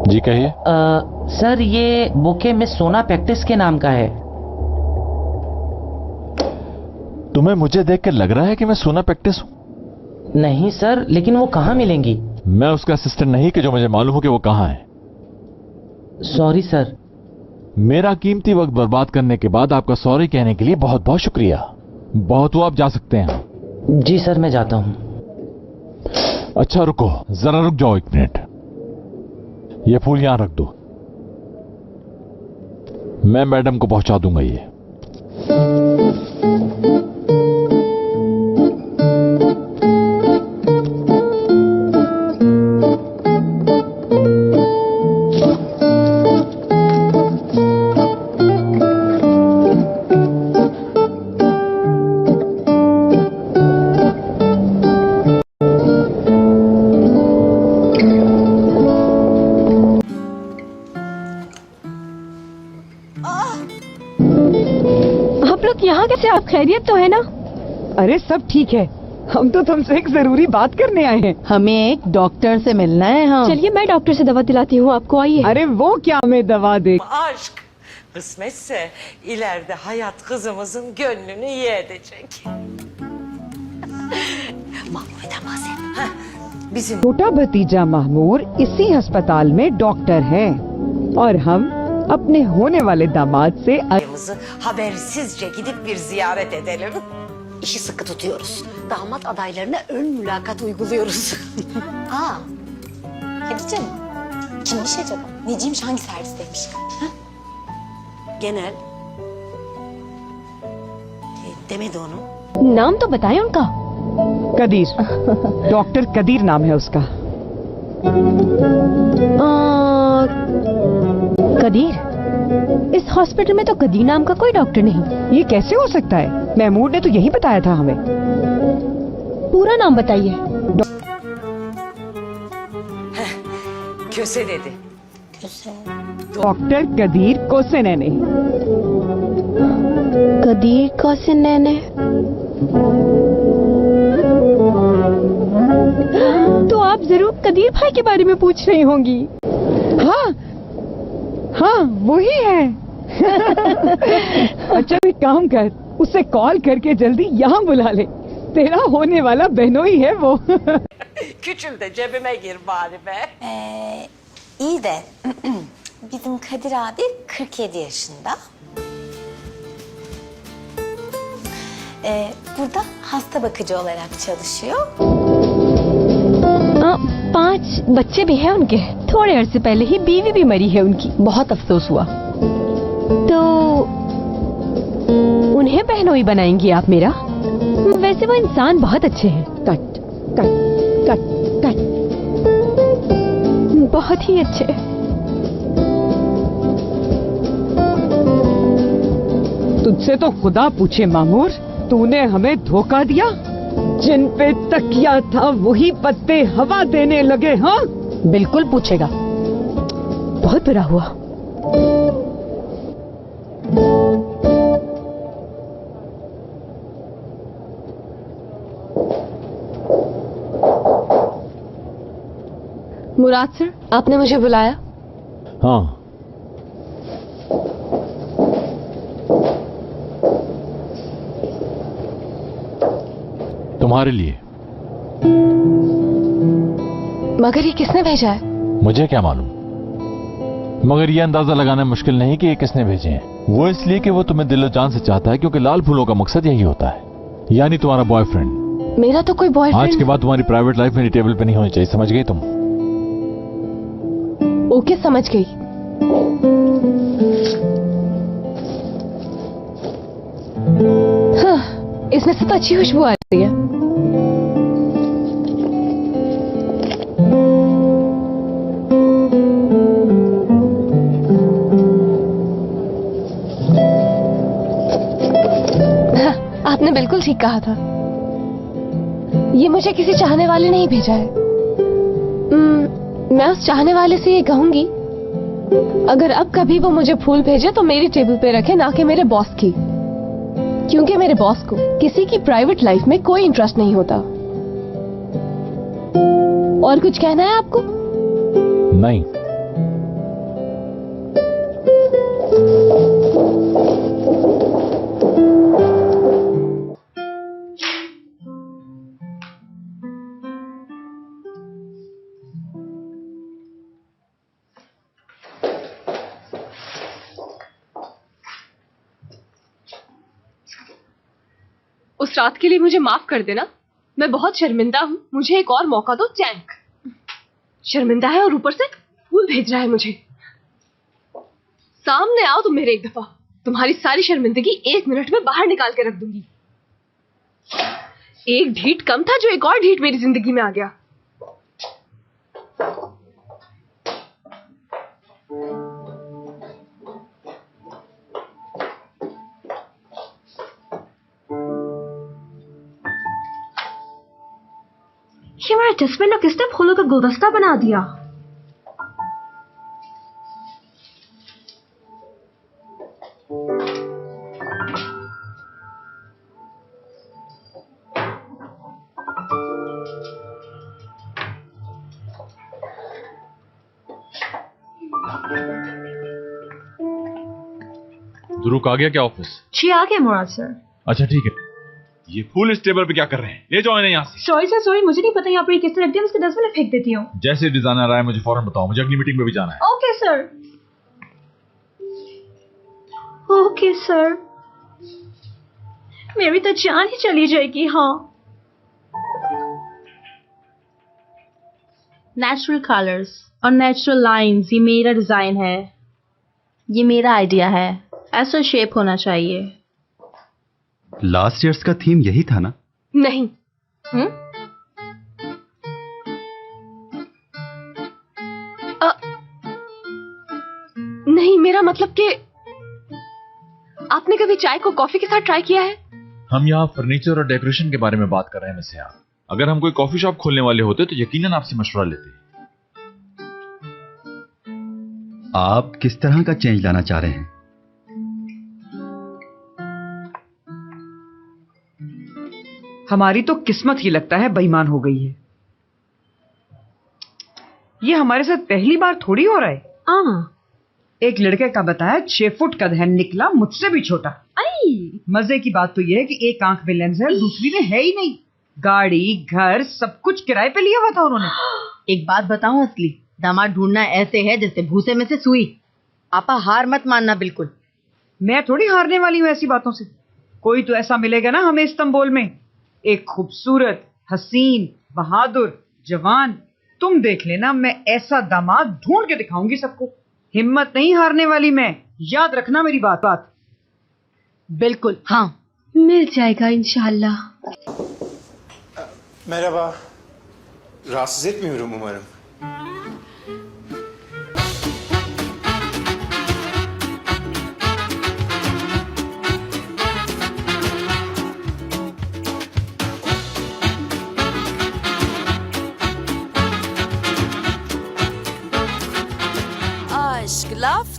जी कहिए। सर ये bouquet miss सोना पैक्टिस के नाम का है। तुम्हें मुझे देख के लग रहा है कि मैं सोना पैक्टिस हूं? नहीं सर, लेकिन वो कहाँ मिलेंगी? मैं उसका असिस्टेंट नहीं कि जो मुझे मालूम हो कि वो कहाँ है। Sorry sir. मेरा कीमती वक्त बर्बाद करने के बाद आपका सॉरी कहने के लिए बहुत बहुत शुक्रिया। बहुत हुआ, आप जा सकते हैं। जी सर, मैं जाता हूँ। अच्छा रुको, जरा रुक जाओ 1 मिनट। ये फूल यहां रख दो, मैं मैडम को पहुंचा दूंगा ये। यहाँ कैसे? आप खैरियत तो है ना? अरे सब ठीक है, हम तो तुमसे एक जरूरी बात करने आए हैं। हमें एक डॉक्टर से मिलना है। हाँ चलिए, मैं डॉक्टर से दवा दिलाती हूँ आपको, आइए। अरे वो क्या, हमें दवा दे? Aşk kısmetse ileride hayat kızımızın gönlünü iyi edecek. Mahmur'dan bahset. Bizim छोटा भतीजा महमूर इसी अस्पताल में डॉक्टर है और हम अपने होने वाले दामाद से ayımızı habersizce gidip bir ziyaret edelim. İşi sıkı tutuyoruz. Damat adaylarına ön mülakat uyguluyoruz. Aa, Hatice mi? Kimmiş acaba? Neciymiş, hangi servisteymiş? Ha? Genel. Demedi onu. नाम तो बताएं उनका। कदीर, डॉक्टर कदीर नाम है उसका। कदीर? इस हॉस्पिटल में तो कदीर नाम का कोई डॉक्टर नहीं। ये कैसे हो सकता है? महमूद ने तो यही बताया था हमें। पूरा नाम बताइए। Köse dedi. Köse. Doctor Kadir कोसेनैने। कदीर कोसेनैने। तो आप जरूर कदीर भाई के बारे में पूछ रही होंगी। हाँ हाँ, वही है। अच्छा एक काम कर, उसे कॉल करके जल्दी यहाँ बुला ले। तेरा होने वाला बहनोई है वो। Küçül de cebime gir bari be. İyi de bizim Kadir abi 47 yaşında. Burada hasta bakıcı olarak çalışıyor. 5 बच्चे भी हैं उनके। थोड़े अरसे पहले ही बीवी भी मरी है उनकी, बहुत अफसोस हुआ। तो उन्हें बहनोई बनाएंगी आप मेरा? वैसे वो इंसान बहुत अच्छे हैं। Cut cut cut cut. बहुत ही अच्छे। तुझसे तो खुदा पूछे मामूर, तूने हमें धोखा दिया। जिन पे तकिया था वही पत्ते हवा देने लगे। हाँ बिल्कुल पूछेगा, बहुत बुरा हुआ। मुराद सर, आपने मुझे बुलाया? हाँ, तुम्हारे लिए। मगर ये किसने भेजा है? मुझे क्या मालूम, मगर यह अंदाजा लगाना मुश्किल नहीं कि ये किसने भेजे हैं। वो इसलिए कि वो तुम्हें दिलो जान से चाहता है, क्योंकि लाल फूलों का मकसद यही होता है, यानी तुम्हारा बॉयफ्रेंड। मेरा तो कोई बॉयफ्रेंड। आज के बाद तुम्हारी प्राइवेट लाइफ मेरी टेबल पे नहीं होनी चाहिए, समझ गई तुम? ओके, समझ गई। हाँ, इसमें से तो अच्छी खुशबू आ रही है। हाँ, आपने बिल्कुल ठीक कहा था। ये मुझे किसी चाहने वाले ने ही भेजा है। मैं उस चाहने वाले से ये कहूंगी, अगर अब कभी वो मुझे फूल भेजे तो मेरी टेबल पे रखे, ना कि मेरे बॉस की, क्योंकि मेरे बॉस को किसी की प्राइवेट लाइफ में कोई इंटरेस्ट नहीं होता। और कुछ कहना है आपको? नहीं, उस रात के लिए मुझे माफ कर देना। मैं बहुत शर्मिंदा हूँ, मुझे एक और मौका दो चैंक। शर्मिंदा है और ऊपर से फूल भेज रहा है मुझे। सामने आओ तुम मेरे एक दफा, तुम्हारी सारी शर्मिंदगी 1 मिनट में बाहर निकाल के रख दूंगी। एक ढीठ कम था जो एक और ढीठ मेरी जिंदगी में आ गया। ये मेरा डस्टबिन और किसने फूलों का गुलदस्ता बना दिया? ध्रुव आ गया क्या ऑफिस? जी आ गए मुराद सर। अच्छा ठीक है। ये फूल इस टेबल पे क्या कर रहे हैं? ले जाओ इन्हें यहाँ से। सॉरी सर सॉरी, मुझे नहीं पता यहाँ पर ये किस तरह रखती है, उसके डस्टबिन में फेंक देती हूँ। जैसे डिजाइनर आए मुझे फौरन बताओ, मुझे अगली मीटिंग में भी जाना है। Okay sir. Okay sir. मेरी तो जान ही चली जाएगी। हाँ, नेचुरल कलर्स और नेचुरल लाइंस, ये मेरा डिजाइन है, ये मेरा आइडिया है। ऐसा शेप होना चाहिए। लास्ट ईयर्स का थीम यही था ना? नहीं। नहीं, मेरा मतलब कि आपने कभी चाय को कॉफी के साथ ट्राई किया है? हम यहाँ फर्नीचर और डेकोरेशन के बारे में बात कर रहे हैं मिसेस। अगर हम कोई कॉफी शॉप खोलने वाले होते तो यकीनन आपसे मशवरा लेते। आप किस तरह का चेंज लाना चाह रहे हैं? हमारी तो किस्मत ही लगता है बेईमान हो गई है। ये हमारे साथ पहली बार थोड़ी हो रहा है। एक लड़के का बताया 6 फुट का दहन निकला, मुझसे भी छोटा। मजे की बात तो यह है कि एक आंख में लेंस है, दूसरी में है ही नहीं। गाड़ी, घर, सब कुछ किराए पे लिया हुआ था उन्होंने। एक बात बताऊं, असली दामाद ढूंढना ऐसे है जैसे भूसे में से सुई। आपा हार मत मानना बिल्कुल। मैं थोड़ी हारने वाली हूँ ऐसी बातों से। कोई तो ऐसा मिलेगा ना हमें इस्तांबुल में, एक खूबसूरत, हसीन, बहादुर, जवान। तुम देख लेना, मैं ऐसा दामाद ढूंढ के दिखाऊंगी सबको। हिम्मत नहीं हारने वाली मैं, याद रखना मेरी बात। बिल्कुल हाँ, मिल जाएगा इंशाल्लाह। Merhaba. Rahatsız etmiyorum umarım. Aşk laf